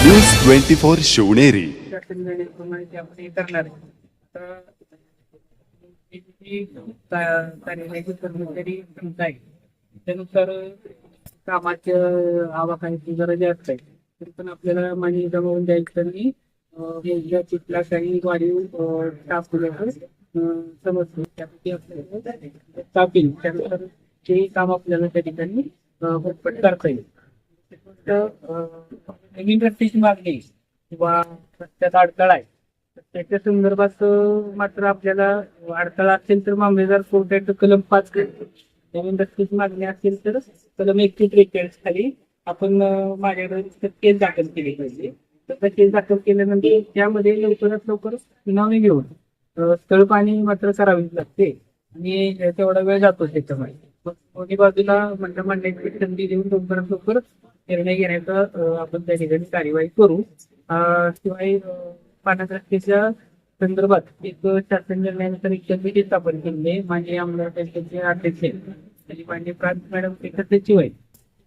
News 24 Shivneri. आपण करणार कर्मचारी आहे त्यानुसार कामाच्या आवाखान्याची गरज असते तरी पण आपल्याला मान्य जमवून द्यायचं तिथला काही वाढीव स्टाफ समजतो त्यापैकी आपल्याला स्टाफ येईल त्यानुसार ते काम आपल्याला त्या ठिकाणी पटपट करता येईल. नवीन रस्त्याची मागणी किंवा रस्त्यात अडथळा आहे त्याच्या संदर्भात मात्र आपल्याला अडथळा असेल तर मामलेदार कोर्टात कलम 5 नवीन रस्त्याची मागणी असेल तर कलम 143 खाली आपण माझ्याकडे केस दाखल केली पाहिजे. तर केस दाखल केल्यानंतर त्यामध्ये लवकरात लवकर सुनावणी घेऊन स्थळ पाणी मात्र करावीच लागते आणि तेवढा वेळ जातो त्याच्यामुळे दोन्ही बाजूला मंडळाची संधी देऊन लवकरात लवकर निर्णय घेण्याचा आपण त्या ठिकाणी कार्यवाही करू. शिवाय पाण्यात रस्त्याच्या संदर्भात एक शासन निर्णयानुसार एक समिती स्थापन केली आहे. माननीय आमदार त्यांचे अध्यक्ष आणि माननीय प्रांत मॅडम ते सचिव आहे.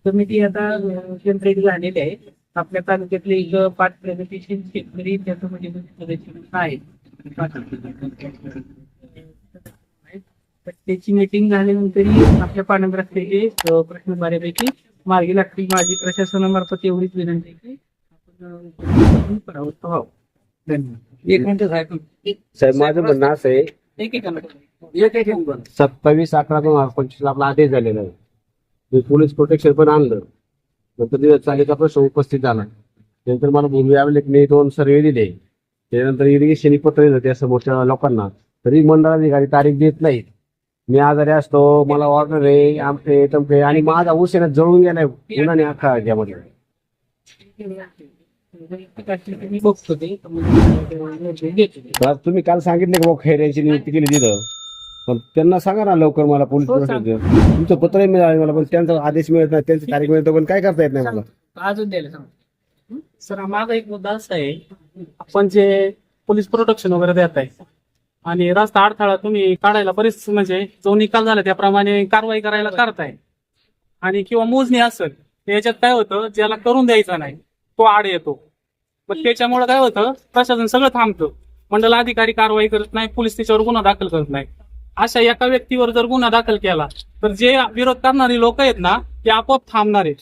समिती आता केंद्रित झालेली आहे. आपल्या तालुक्यातले एक 5 प्रगतीशील शेतकरी त्याच्यामध्ये सदस्य आहेत. त्याची मीटिंग झाल्यानंतरही आपल्या पाण्यात रस्त्याचे प्रश्न बऱ्यापैकी मार्गी लागतील. माझी प्रशासनामार्फत एवढीच विनंती की आपण परावृत्त व्हावं. धन्यवाद. एक मिनिट साहेब माझं म्हणणं असं आहे, 27/11/2025 आपला आदेश झालेला आहे. पोलीस प्रोटेक्शन पण आणलं. नंतर चालीचा प्रश्न उपस्थित झाला. त्यानंतर मला भूमी अभिलेखने 2 सर्वे दिले. त्यानंतर इरिगेशन पत्र दिलं त्या समोरच्या लोकांना. तरी मंडळ अधिकारी तारीख देत नाहीत. मी आजारी असतो, मला ऑर्डर आहे, आमचे तमके आणि माझा उशिरा जळून गेलाय उन्हाने अख्खा याच्यामध्ये. तुम्ही काल सांगितले की खैऱ्यांची नियुक्ती केली तिथं, पण त्यांना सांगा ना लवकर मला पोलीस प्रोटेक्शन. तुमचं पत्रही मिळालं मला, पण त्यांचा आदेश मिळत नाही, त्यांची तारीख मिळतो पण काय करता येत नाही मला. अजून द्यायला सांग सर. माझा एक मुद्दा असा आहे, आपण जे पोलीस प्रोटेक्शन वगैरे देत आहे आणि रस्ता अडथळा तुम्ही काढायला बरेच म्हणजे जो निकाल झाला त्याप्रमाणे कारवाई करायला करताय आणि किंवा मोजणी असेल याच्यात काय होतं, ज्याला करून द्यायचा नाही तो आड येतो. मग त्याच्यामुळे काय होतं, प्रशासन सगळं थांबतं, मंडल अधिकारी कारवाई करत नाही, पोलीस त्याच्यावर गुन्हा दाखल करत नाही. अशा एका व्यक्तीवर जर गुन्हा दाखल केला तर जे विरोध करणारी लोक आहेत ना ते आपोआप थांबणार आहेत.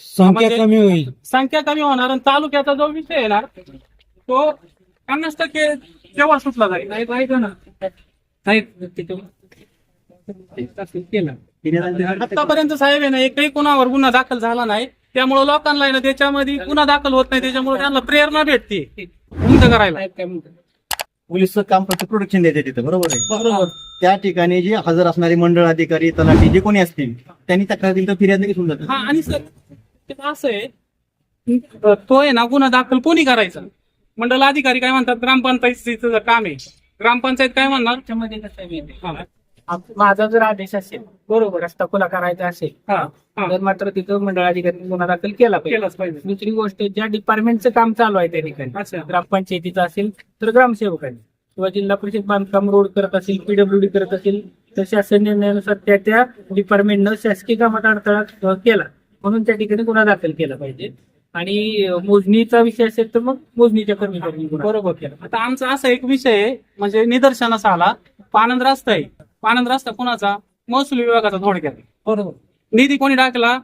संख्या कमी होणार आणि तालुक्याचा जो विषय आहे ना तो 50% तेव्हा सुटला जाईल. नाही पाहिजे ना आतापर्यंत साहेब आहे ना एकही कुणावर गुन्हा दाखल झाला नाही. त्यामुळे लोकांना ना त्याच्यामध्ये गुन्हा दाखल होत नाही. त्याच्यामुळे त्यांना प्रेरणा भेटते बंद करायला. पोलीसचं काम फक्त प्रोटेक्शन देते तिथं, बरोबर आहे. बरोबर. त्या ठिकाणी जे हजर असणारे मंडळ अधिकारी तलाठी जे कोणी असतील त्यांनी तक्रार दिली तर फिर्याद लगेच होऊन जाते. आणि सर असं आहे तो आहे ना गुन्हा दाखल कोणी करायचा. मंडल अधिकारी काय म्हणतात, ग्रामपंचायतीचं काम आहे. ग्रामपंचायत काय म्हणणार, त्याच्यामध्ये कसं माझा जर आदेश असेल बरोबर रस्ता खुला करायचा असेल तर मात्र तिथं मंडळाधिकारी गुन्हा दाखल केला पाहिजे. दुसरी गोष्ट, ज्या डिपार्टमेंटचं काम चालू आहे त्या ठिकाणी ग्रामपंचायतीचं असेल तर ग्रामसेवकांनी किंवा जिल्हा परिषद बांधकाम रोड करत असेल, पीडब्ल्यूडी करत असेल तर शासन निर्णयानुसार त्या डिपार्टमेंटनं शासकीय कामात अडथळा केला म्हणून त्या ठिकाणी गुन्हा दाखल केला पाहिजे. आणि मोजणीचा विषय असेल तर मग मोजणीच्या कर्मचाऱ्यांनी बरोबर केला. आता आमचा असा एक विषय आहे म्हणजे निदर्शनास आला, पाणंद रस्ता आहे. पाणंद रस्ता कोणाचा, महसूल विभागाचा थोडक्यात. बरोबर. निधी कोणी टाकला,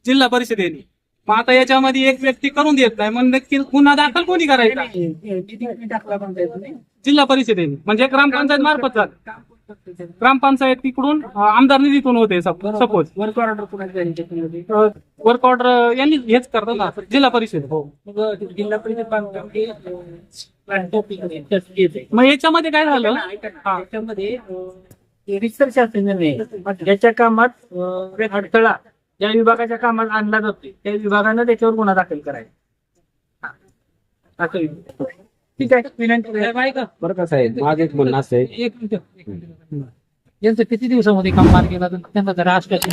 जिल्हा परिषदेने. मग आता याच्यामध्ये एक व्यक्ती करून देत नाही, मग नक्की गुन्हा दाखल कोणी करायचा, जिल्हा परिषदेने म्हणजे ग्रामपंचायत मार्फत जात. ग्रामपंचायत तिकडून आमदार निधीतून होते सपोज. वर्क ऑर्डर यांनी हेच करतात ना जिल्हा परिषद. हो, जिल्हा परिषद मग याच्यामध्ये काय झालं, याच्यामध्ये रिसर्च शासन ज्याच्या कामात अडथळा ज्या विभागाच्या कामात आणला जातो त्या विभागानं त्याच्यावर गुन्हा दाखल करायचा. ठीक आहे, विनंती बरं का साहेब, माझं एक म्हणणं असं आहे, एक मिनिट. यांचं किती दिवसामध्ये काम मार्ग केला तर त्यांना जरा आश्वासन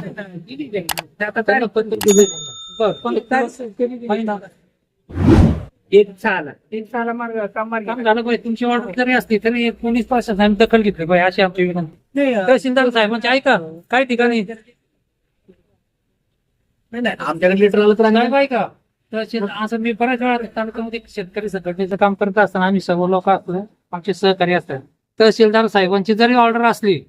एक सहाला मार्ग काम झालं पाहिजे. तुमची ऑर्डर जरी असली तरी पोलीस प्रशासनाने दखल घेतली पाहिजे अशी आमची विनंती. तहसीलदार साहेब म्हणजे ऐका, काही ठिकाणी आमच्याकडे लेटर आलं तर ऐका तर असं मी बऱ्याच वेळा तालुक्यामध्ये शेतकरी संघटनेचं काम करत असताना आम्ही सर्व लोक असतो, आमचे सहकारी असतात. तहसीलदार साहेबांची जरी ऑर्डर असली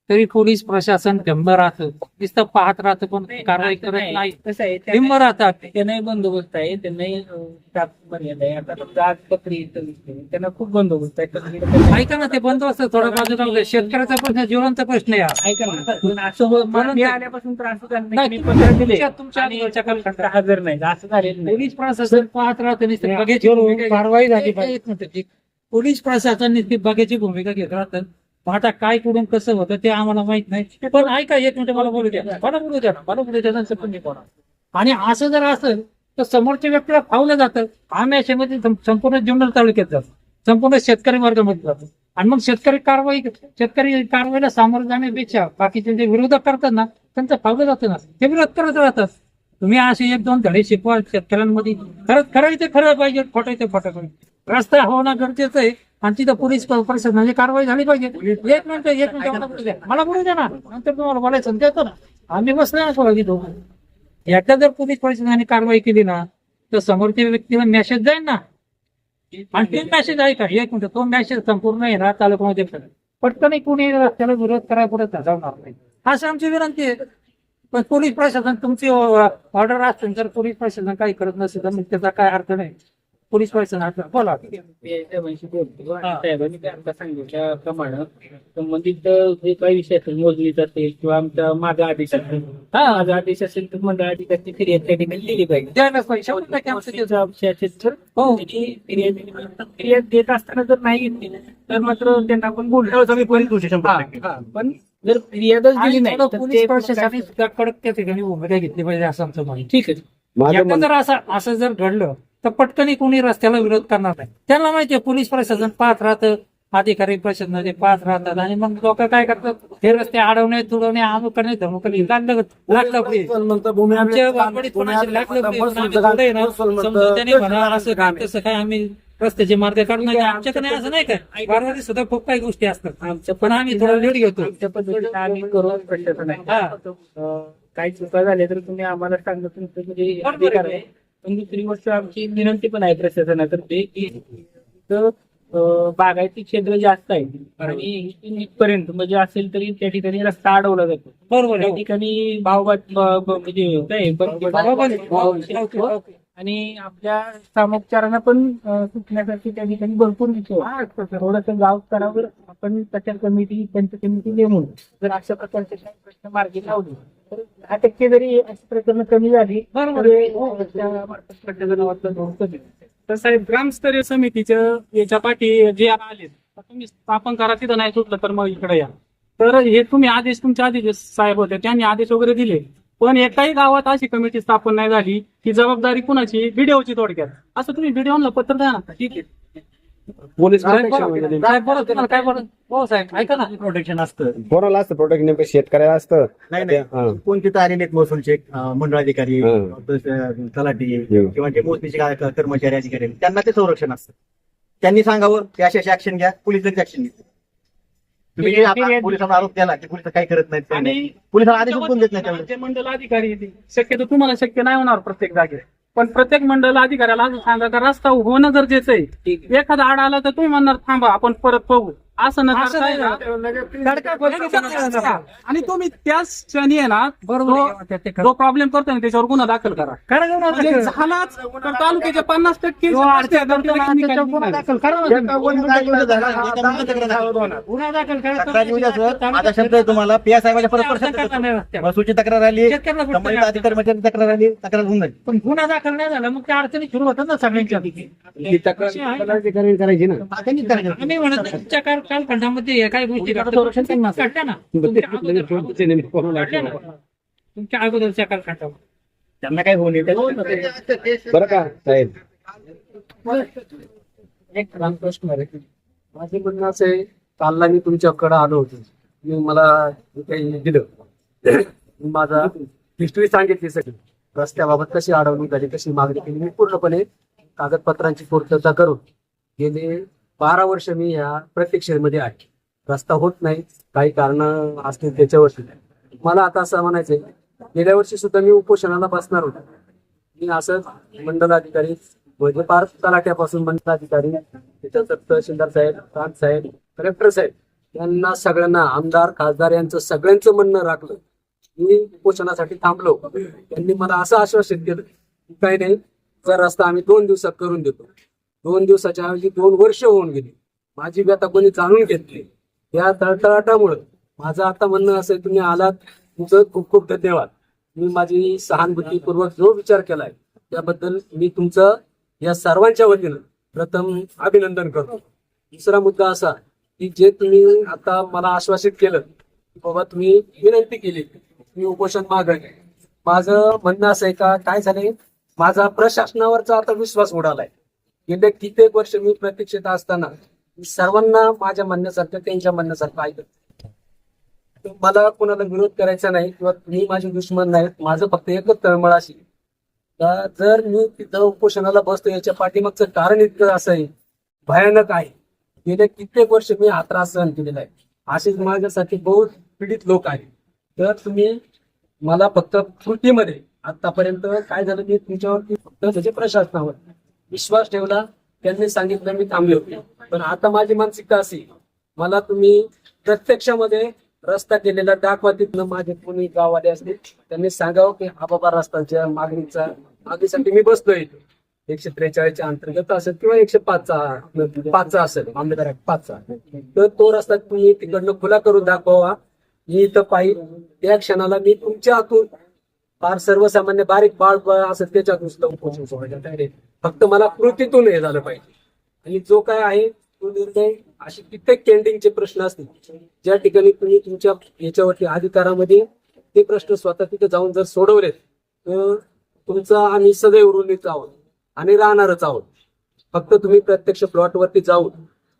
तरी पोलीस प्रशासन गंभ राहतं, नुसतं पाहत राहतं पण कारवाई करत नाही. कसं आहे निम्म राहतात. त्यांनाही बंदोबस्त आहे, त्यांनाही मर्यादा आहे. आता समजा आज बकरी इथं दिसते, त्यांना खूप बंदोबस्त आहे. ऐका ना, ते बंदोबस्त थोडं बाजूला होतं. शेतकऱ्याचा प्रश्न जिवंत प्रश्न आहे हा. ऐका ना, असं म्हणून मी ते- आल्यापासून तर असं झालं नाही नाही, की मी पत्र दिले तुमच्या आणि आजूबाजूच्या कालखंडात हजर नाही, असं झालेलं नाही. पोलीस प्रशासन पाहत राहतं, नुसतं बघ्याची भूमिका कारवाई झाली एक- एक मिनिट, एक. पोलीस प्रशासन नुसती बघ्याची भूमिका घेत राहतं. मग आता काय कुठून कसं होतं ते आम्हाला माहित नाही. पण ऐका, एक मिनिट मला बोलू द्या, मला बोलू द्या ना, मला बोलू द्या नंतर पण मी बोला. आणि असं जर असेल तर समोरच्या व्यक्तीला फावलं जातं. आम्ही याच्यामध्ये संपूर्ण जुन्नर तालुक्यात जातो, संपूर्ण शेतकरी वर्गामध्ये जातो. आणि मग शेतकरी कारवाईला सामोरं जाण्यापेक्षा बाकीचे जे विरोधक करतात ना, त्यांचं फावलं जातं ना, ते विरोध करत राहतात. तुम्ही असे एक दोन धडे शिकवा शेतकऱ्यांमध्ये. खरं ते खरं पाहिजे, खोटं ते खोटं पाहिजे. रस्ता होणं गरजेचं आहे आणि तिथं पोलीस प्रशासनाची कारवाई झाली पाहिजे. एक मिनिट मला बोलू द्या ना, नंतर तुम्हाला बोलायचं संधी येतो ना. आम्ही बसले ना सोळा दोघं. एकदा जर पोलीस प्रशासनाने कारवाई केली ना तर समोरच्या व्यक्तीला मेसेज जाईल ना. आणि ते मेसेज आहे का, एक मिनिट, तो मेसेज संपूर्ण आहे ना तालुक्यामध्ये पटकन कोणी रस्त्याला विरोध करायला पुढे जाणार नाही, असं आमची विनंती आहे. पण पोलीस प्रशासन तुमची ऑर्डर असतील, जर पोलीस प्रशासन काही करत नसेल तर मग त्याचा काय अर्थ नाही. पोलीस प्रशासन बोला. साहेबांशी बोलतो. साहेबांनी काय आमच्या सांगितल्याप्रमाणे संबंधित जे काही विषय असेल, मोजणीचा असेल किंवा आमचा माझा आदेश असेल, माझा आदेश असेल तर मंडळ अधिकारी फिर्याद त्या ठिकाणी दिली पाहिजे. द्यायलाच पाहिजे. 100% आमचं ते- मोजणीचा विषय असेल तर हो. त्यांनी फिर्याद दिली पाहिजे. फिर्याद देत असताना जर नाही घेतली तर मात्र त्यांना आपण बोलतो. मी पोलीस गोष्टी 100%. पण जर फिर्यादच दिली आणि नाही थोडं तर पोलीस ते प्रशासनाने सुद्धा कडक त्या ठिकाणी भूमिका घेतली पाहिजे असं आमचं म्हणणं. ठीक आहे. माझं एकदा म्हणणं- जर असं जर घडलं तर पटकन कोणी रस्त्याला विरोध करणार नाही. त्यांना माहितीये पोलीस प्रशासन पाहत राहतं, अधिकारी प्रशासनाचे पाहत राहतात आणि मग लोक काय करतात, हे रस्ते अडवणे तुडवणे अमुक करणे धमुक लागलं आमच्या वाघवाडीत पण असे लागलं पुढे ना, समजा त्याने म्हणा असं काय तसं काय आम्ही रस्त्याचे मार्ग काढून नाही. आमच्याकडे असं नाही काय, वारवाडी सुद्धा खूप काही गोष्टी असतात आमच्या, पण आम्ही थोडा लेट घेतो. आमच्या पद्धतीने आम्ही करू प्रश्न नाही. काही चुका झाल्या तर तुम्ही आम्हाला सांगा, तुमचं म्हणजे अधिकार आहे. पण दुसरी गोष्ट आमची विनंती पण आहे प्रशासनातर्फे की इथं, बागायती क्षेत्र जास्त आहे आणि इथपर्यंत म्हणजे असेल तरी त्या ठिकाणी रस्ता अडवला जातो. बरोबर त्या आहे. ठिकाणी म्हणजे आणि आपल्या सामोपचारांना पण सुटण्यासाठी त्या ठिकाणी भरपूर थोडस गाव स्तरावर आपण त्याच्या कमिटी नेमून जर अशा प्रकारचे काही प्रश्न मार्गी लावले तर 10% जरी अशी प्रकरणं कमी झाली बरोबर. तर त्या मार्फत प्रशासनावर धोरण कमी होईल. तर साहेब, ग्रामस्तरीय समितीच्या याच्या पाठी जे आले तुम्ही स्थापन करा, तिथं नाही सुटलं तर मग इकडे या. तर हे तुम्ही आदेश, तुमचे आदेश साहेब होते त्यांनी आदेश वगैरे दिले, पण एकाही गावात अशी कमिटी स्थापन नाही झाली. ही जबाबदारी कुणाची? बीडीओची थोडक्यात. असं तुम्ही बीडीओला पत्र द्या ना. ठीक आहे. पोलीस साहेब protection बोला, म्हणजे साहेब बोला, तुम्हाला काय बोला. हो साहेब, ऐका ना. प्रोटेक्शन असतं. कोणाला असतं प्रोटेक्शन? नेमकं शेतकऱ्याला असतं. नाही हा. कोण तिथं आलेले आहेत महसूलचे मंडळ अधिकारी, तलाठी हं. किंवा जे मोजणीचे कर्मचारी अधिकारी आहेत, त्यांना ते संरक्षण असतं. त्यांनी सांगावं की अशी ऍक्शन घ्या, पोलीस लगेच ऍक्शन घेतात. तुम्ही जे आता पोलिसांना आरोप केला की पोलिस काही करत नाहीत, आणि पोलिसांना आदेश पण देत नाही त्यावेळेस. जे मंडल अधिकारी आहेत, शक्यतो तुम्हाला शक्य नाही होणार प्रत्येक जागेत, पण प्रत्येक मंडल अधिकाऱ्याला असं सांगा का रस्ता होणं गरजेचं आहे. एखादा आड आला तर तुम्ही म्हणणार थांबा आपण परत बघू, असं न असं करता नाही आहे ना. आणि तुम्ही त्याच क्षणी आहे ना, बरोबर. जो प्रॉब्लेम करतोय ना त्याच्यावर गुन्हा दाखल करा. म्हणजे झालाच तर तालुक्याचे 50% गुन्हा दाखल करा ना तुम्ही. गुन्हा दाखल करा. तक्रार येऊ द्या सर. माझा शब्द आहे तुम्हाला, पीआय साहेबांच्या परस्पर शब्द आहे. महसूलची तक्रार आली, शेतकऱ्याला कुठं संबंधित अधिकारी कर्मचारी तक्रार आली, तक्रार होऊन जाईल. पण गुन्हा दाखल नाही झाला मग त्या अडचणी सुरू होतात ना सगळ्यांच्या. ही तक्रार अधिकारी करायची ना. त्यांनीच करायचं. आम्ही म्हणत नाही, तुमच्या कालखंडामध्ये या काही गोष्टी संरक्षण त्यांना असतं. घडल्या ना, तुमच्या अगोदरच्या कालखंडामध्ये. त्यांना काय होऊ नये. बरं का साहेब? एक लहान प्रश्न आहे. माझे म्हणणं असं आहे, कालला मी तुमच्याकडे आलो होतो, मी मला जे काही दिलं, माझा हिस्ट्री सांगितली सगळी, रस्त्याबाबत कशी अडवणूक झाली, कशी मागणी केली, मी पूर्णपणे कागदपत्रांची पूर्तता करून गेले 12 वर्ष मी या प्रत्यक्षेमध्ये आहे. रस्ता होत नाही, काही कारण असतील त्याच्यावरती. मला आता असं म्हणायचंय, गेल्या वर्षी सुद्धा मी उपोषणाला बसणार होतो. मी असं मंडलाधिकारी म्हणजे पार तलाट्यापासून मंडलाधिकारी त्याच्यानंतर तहसीलदार साहेब, प्रांत साहेब, कलेक्टर साहेब यांना सगळ्यांना आमदार खासदार यांचं सगळ्यांचं म्हणणं राखलं. मी उपोषणासाठी थांबलो. त्यांनी मला असं आश्वासन केलं की काही नाही, जर रस्ता आम्ही 2 दिवसात करून देतो. 2 दिवसाच्या ऐवजी 2 वर्ष होऊन गेली. माझी व्यथा कोणी जाणून घेतली. या तळतळाटामुळे माझं आता म्हणणं असं आहे, तुम्ही आलात तुमचं खूप खूप धन्यवाद. मी माझी सहानुभूतीपूर्वक जो विचार केलाय त्याबद्दल मी तुमचं या सर्वांच्या वतीनं प्रथम अभिनंदन करतो. दुसरा मुद्दा असा की जे तुम्ही आता मला आश्वासित केलं की बाबा तुम्ही विनंती केली, मी उपोषण मागणं, माझं म्हणणं असं आहे का काय झालंय, माझा प्रशासनावरचा आता विश्वास उडालाय. गेले कित्येक वर्ष मी प्रतीक्षेत असताना मी सर्वांना माझ्या म्हणण्यासारखं त्यांच्या म्हणण्यासारखं ऐकत. मला कोणाला विरोध करायचा नाही किंवा तुम्ही माझे दुश्मन नाहीत. माझं फक्त एकच तळमळ अशी का जर मी तिथं उपोषणाला बसतो याच्या पाठीमागचं कारण इतकं असं आहे, भयानक आहे. गेले कित्येक वर्ष मी हा त्रास सहन केलेला आहे. असेच माझ्यासाठी बहुत पीडित लोक आहेत. तर तुम्ही मला फक्त कृतीमध्ये आतापर्यंत काय झालं की तुमच्यावरती फक्त म्हणजे प्रशासनावर विश्वास ठेवला, त्यांनी सांगितलं मी थांबले होते. पण आता माझी मानसिकता अशी, मला तुम्ही प्रत्यक्षामध्ये रस्ता केलेला दाखवा. तिथनं माझे कोणी गाववाले असतील त्यांनी सांगावं की हा बाबा रस्त्याच्या मागणीसाठी मी बसलोय. 143च्या अंतर्गत असेल किंवा 105चा असेल, आंबेडकर 5चा, तर तो रस्ता तुम्ही तिकडनं खुला करून दाखवा. मी इथं पाहिजे त्या क्षणाला मी तुमच्या हातून फार सर्वसामान्य बारीक बाळ असेल त्याच्यातून सुद्धा उपोषण सोडायचं. फक्त मला कृतीतून हे झालं पाहिजे. आणि जो काय आहे तो निर्णय, असे कित्येक पेंडिंगचे प्रश्न असतील ज्या ठिकाणी तुम्ही तुमच्या याच्यावरती अधिकारामध्ये ते प्रश्न स्वतः तिथे जाऊन जर सोडवलेत तर तुमचा आम्ही सदैव ऋणीच आहोत आणि राहणारच आहोत. फक्त तुम्ही प्रत्यक्ष प्लॉटवरती जाऊन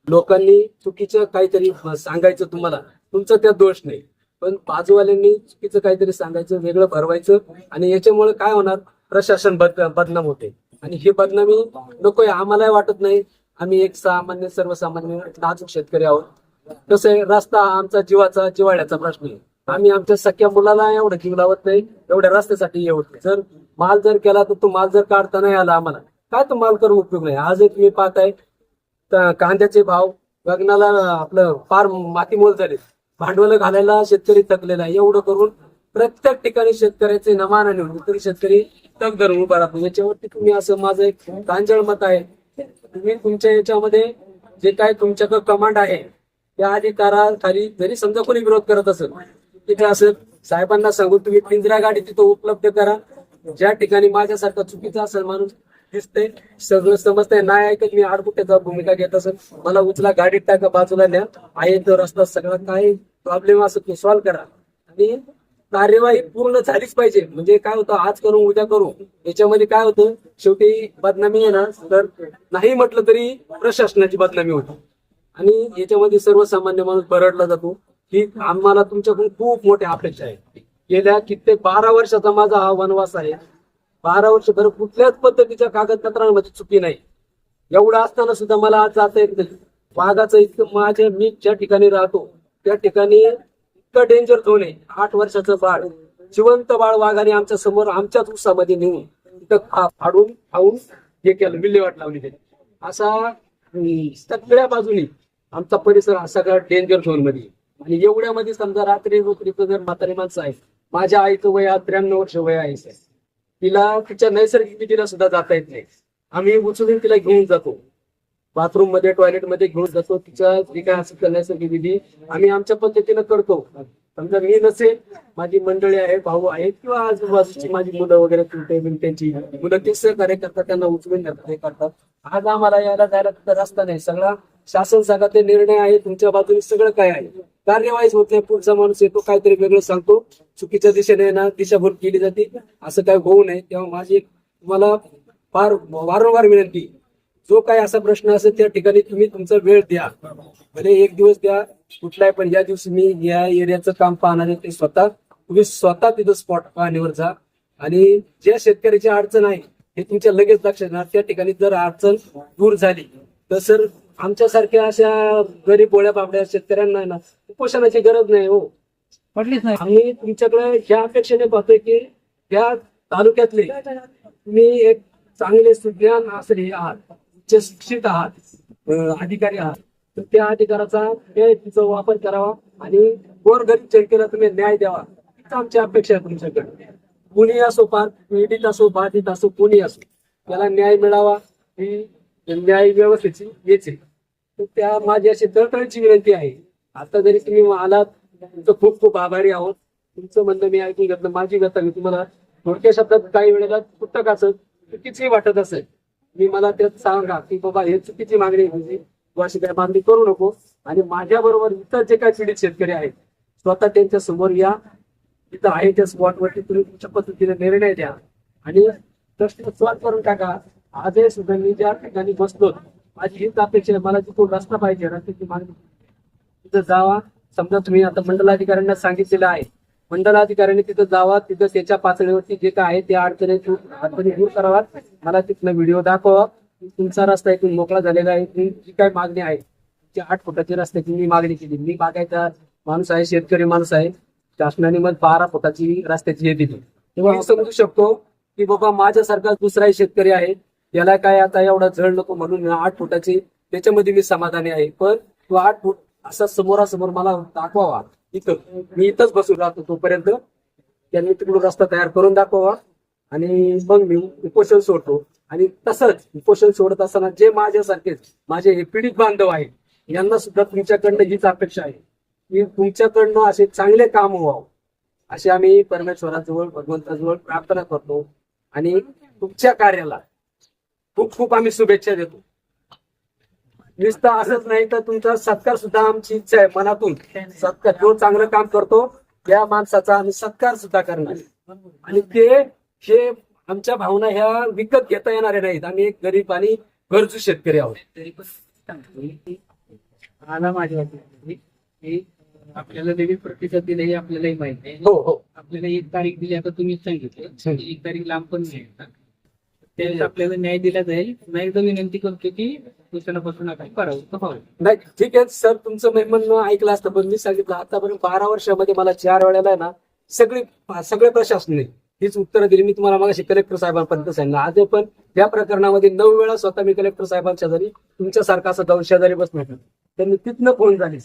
लोकांनी चुकीचं काहीतरी सांगायचं, तुम्हाला तुमचा त्यात दोष नाही, पण बाजूवाल्यांनी चुकीचं काहीतरी सांगायचं, वेगळं भरवायचं आणि याच्यामुळे काय होणार, प्रशासन बदनाम होते. आणि ही बदनामी नकोय, आम्हालाही वाटत नाही. आम्ही एक सामान्य सर्वसामान्य नाजूक शेतकरी आहोत. कसं आहे, रस्ता हा आमचा जीवाचा जिवाळ्याचा प्रश्न आहे. आम्ही आमच्या सख्या मुलाला एवढं जीव लावत नाही, एवढ्या रस्त्यासाठी येत नाही. जर माल जर केला तर तो माल जर काढता नाही आला आम्हाला काय तो माल करून उपयोग नाही. आज एक तुम्ही पाहताय कांद्याचे भाव गगनाला आपलं फार मातीमोल झाले. भांडवल घालायला शेतकरी थकलेला आहे. एवढं करून प्रत्येक ठिकाणी शेतकऱ्याचे नमान आणि तरी शेतकरी तग धरून उभा राहतो. याच्यावरती तुम्ही असं माझं एक प्रांजळ मत आहे, तुम्ही तुमच्या याच्यामध्ये जे काय तुमच्याकडे कमांड आहे त्या अधिकाराखाली जरी समजा कोणी विरोध करत असेल तिथे असं साहेबांना सांगून तुम्ही पिंजरा गाडी तिथं उपलब्ध करा. ज्या ठिकाणी माझ्यासारखा चुकीचा असेल माणूस दिसतंय, सगळं समजतंय, नाही ऐकत मी आडकुट्याचा भूमिका घेत असेल, मला उचला गाडीत टाका, बाजूला न्या, आहे तो रस्ता सगळा काय प्रॉब्लेम असं तो सॉल्व्ह करा. आणि कार्यवाही पूर्ण झालीच पाहिजे. म्हणजे काय होतं, आज करू उद्या करू याच्यामध्ये काय होतं, शेवटी बदनामी आहे ना, तर नाही म्हटलं तरी प्रशासनाची बदनामी होती आणि याच्यामध्ये सर्वसामान्य माणूस बरडला जातो. की आम्हाला तुमच्याकडून खूप मोठ्या अपेक्षा आहेत. गेल्या कित्येक 12 वर्षाचा माझा हा वनवास आहे. 12 वर्ष तर कुठल्याच पद्धतीच्या कागदपत्रांमध्ये चुकी नाही. एवढं असताना सुद्धा मला आज जाता येत नाही. वाघाचं इतकं मी ज्या ठिकाणी राहतो त्या ठिकाणी इतकं डेंजर झोन आहे. 8 वर्षाचं बाळ, जिवंत बाळ वाघाने आमच्या समोर आमच्याच उसामध्ये नेऊन तिथं फाडून खाऊन हे केलं, विल्हेवाट लावली त्याची. असा सगळ्या बाजूनी आमचा परिसर हा सगळा डेंजर झोन मध्ये. आणि एवढ्यामध्ये समजा रात्री रोत्रीचं जर म्हातारी माणसं आहे, माझ्या आईचं वय 93 वर्ष वय आहे, तिला तिच्या नैसर्गिक विधीला सुद्धा जाता येत नाही. आम्ही उचलून तिला घेऊन जातो, बाथरूम मध्ये टॉयलेट मध्ये घेऊन जातो. तिच्या जे काय असेल नैसर्गिक विधी आम्ही आमच्या पद्धतीनं करतो. समजा मी नसेल, माझी मंडळी आहे, भाऊ आहेत किंवा आजूबाजूची माझी मुलं वगैरे त्यांची मुलं ते सहकार्य करतात, त्यांना उचलून घेतात, हे करतात. आज आम्हाला यायला जायला तिथं रस्ता नाही. सगळा शासन सांगाते निर्णय आहे, तुमच्या बाजूने सगळं काय आहे, कार्यवाहीच होत नाही. पुढचा माणूस येतो काहीतरी वेगळं सांगतो, चुकीच्या दिशेने ना दिशाभूल केली जाते. असं काय होऊ नये. तेव्हा माझी तुम्हाला फार वारंवार विनंती, जो काय असा प्रश्न असेल त्या ठिकाणी तुम्ही तुमचा वेळ द्या, भले 1 दिवस द्या कुठलाही, पण ज्या दिवशी मी या एरियाचं काम पाहणार आहे ते तुम्ही स्वतः तिथं स्पॉट पाहण्यावर जा. आणि ज्या शेतकऱ्याची अडचण आहे हे तुमच्या लगेच लक्षात येणार. त्या ठिकाणी जर अडचण दूर झाली तर सर आमच्यासारख्या अशा गरीब बोळ्या बाबड्या शेतकऱ्यांना ना उपोषणाची गरज नाही हो, पडलीच नाही. आम्ही तुमच्याकडे ह्या अपेक्षेने पाहतोय की त्या तालुक्यातले तुम्ही एक चांगले सुज्ञान असले आहात, उच्च शिक्षित आहात, अधिकारी आहात, तर त्या अधिकाराचा तिचा वापर करावा आणि गोरगरीब जनतेला तुम्ही न्याय द्यावा, हीच आमची अपेक्षा आहे तुमच्याकडे. कुणी असो, पीडित असो, बाधित असो, कोणी असो, त्याला न्याय मिळावा ही न्याय व्यवस्थेची हेच आहे. तर त्या माझी अशी तळतळीची विनंती आहे. आता जरी तुम्ही आलात, तुमचं खूप खूप आभारी आहोत. तुमचं म्हणणं मी ऐकून घेतलं, माझी व्यथा मी तुम्हाला थोडक्या शब्दात काही वेळेला पुस्तक असं चुकीची वाटत असेल, मी मला त्यात सांगा की बाबा हे चुकीची मागणी आहे तुझी, तू अशी काही मागणी करू नको. आणि माझ्या बरोबर इतर जे काही पीडित शेतकरी आहेत, स्वतः त्यांच्या समोर या, तिथं आहे त्या स्पॉटवरती तुम्ही तुमच्या पद्धतीने निर्णय द्या आणि प्रश्न सॉल्व करून टाका. आजही सुद्धा मी ज्या ठिकाणी बसलो, माझी हीच अपेक्षा आहे, मला जिथून रस्ता पाहिजे, रस्त्याची मागणी तिथं जावा. समजा तुम्ही आता मंडलाधिकाऱ्यांना सांगितलेलं आहे, मंडलाधिकाऱ्यांनी तिथं जावा, तिथं त्याच्या पातळीवरती जे काय आहे त्या अडचणी दूर कराव्यात. मला तिथनं व्हिडिओ दाखवा, तुमचा रस्ता इथून मोकळा झालेला आहे, जी काय मागणी आहे, ती 8 फुटाची रस्त्याची मी मागणी केली. मी बागायचा माणूस आहे, शेतकरी माणूस आहे, शासनाने मग 12 फुटाची रस्त्याची हे दिली. तेव्हा मी समजू शकतो की बाबा माझ्यासारखा दुसराही शेतकरी आहे, त्याला काय आता एवढा झळ नको म्हणून 8 फुटाची त्याच्यामध्ये मी समाधानी आहे. पण तो 8 फूट असा समोरासमोर मला दाखवावा, इथं मी इथंच बसून राहतो तोपर्यंत त्यांनी तिकडून रस्ता तयार करून दाखवावा आणि मग मी उपोषण सोडतो. आणि तसंच उपोषण सोडत असताना जे माझ्यासारखेच माझे हे पीडित बांधव आहेत, यांना सुद्धा तुमच्याकडनं हीच अपेक्षा आहे की तुमच्याकडनं असे चांगले काम व्हावं, असे आम्ही परमेश्वराजवळ, भगवंताजवळ प्रार्थना करतो. आणि तुमच्या कार्याला खूप खूप आम्ही शुभेच्छा देतो. नुसतं असंच नाही तर तुमचा सत्कार सुद्धा आमची इच्छा आहे मनातून. सत्कार, जो चांगलं काम करतो त्या माणसाचा आम्ही सत्कार सुद्धा करणार. आणि ते हे आमच्या भावना ह्या विकत घेता येणाऱ्या नाहीत. आम्ही एक गरीब आणि गरजू शेतकरी आहोत. तरी पण मला माझी वाटते की आपल्याला नवीन प्रतिसाद दिला हे आपल्यालाही माहिती आहे. हो हो, आपल्याला 1 तारीख दिली, आता तुम्हीच सांगितलं 1 तारीख लांब पण नाही येतात. त्यावेळेस आपल्याला न्याय दिला जाईल. पुन्हा एकदा विनंती करतो की सूचनापासून आपण करावं व्हावं. नाही ठीक आहे सर, तुमचं म्हणणं ऐकलं असतं, पण मी सांगितलं आतापर्यंत 12 वर्षामध्ये मला 4 वेळेला आहे ना सगळे प्रशासनाने हीच उत्तरं दिली. मी तुम्हाला मगाशी कलेक्टर साहेबांपर्यंत सांगितलं. आज पण या प्रकरणामध्ये 9 वेळा स्वतः मी कलेक्टर साहेबांच्या शेजारी तुमच्यासारखा असं जाऊन शेजारी बसलो. त्यांनी तिथनं फोन झाली,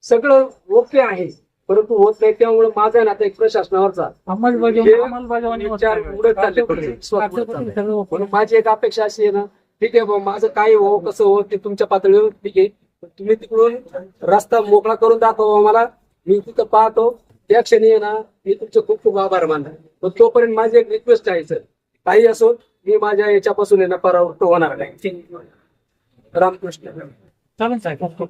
सगळं ओके आहे, परंतु होत नाही. त्यामुळे माझा ना आता एक प्रशासनावरचा अंमलबजावणी विचार उडत चालले पडले. म्हणून माझी एक अपेक्षा अशी आहे ना, ठीक आहे बाबा, माझं काय हो कसं हो ते तुमच्या पातळीवर ठीक आहे, पण तुम्ही तिकडून रस्ता मोकळा करून दाखवा मला, मी तिथं पाहतो. त्या क्षणी आहे ना मी तुमचे खूप खूप आभार मानतो. पण तोपर्यंत माझी एक रिक्वेस्ट आहे सर, काही असो मी माझ्या याच्यापासून आहे ना परावृत्त होणार नाही. रामकृष्ण. चालेल साहेब.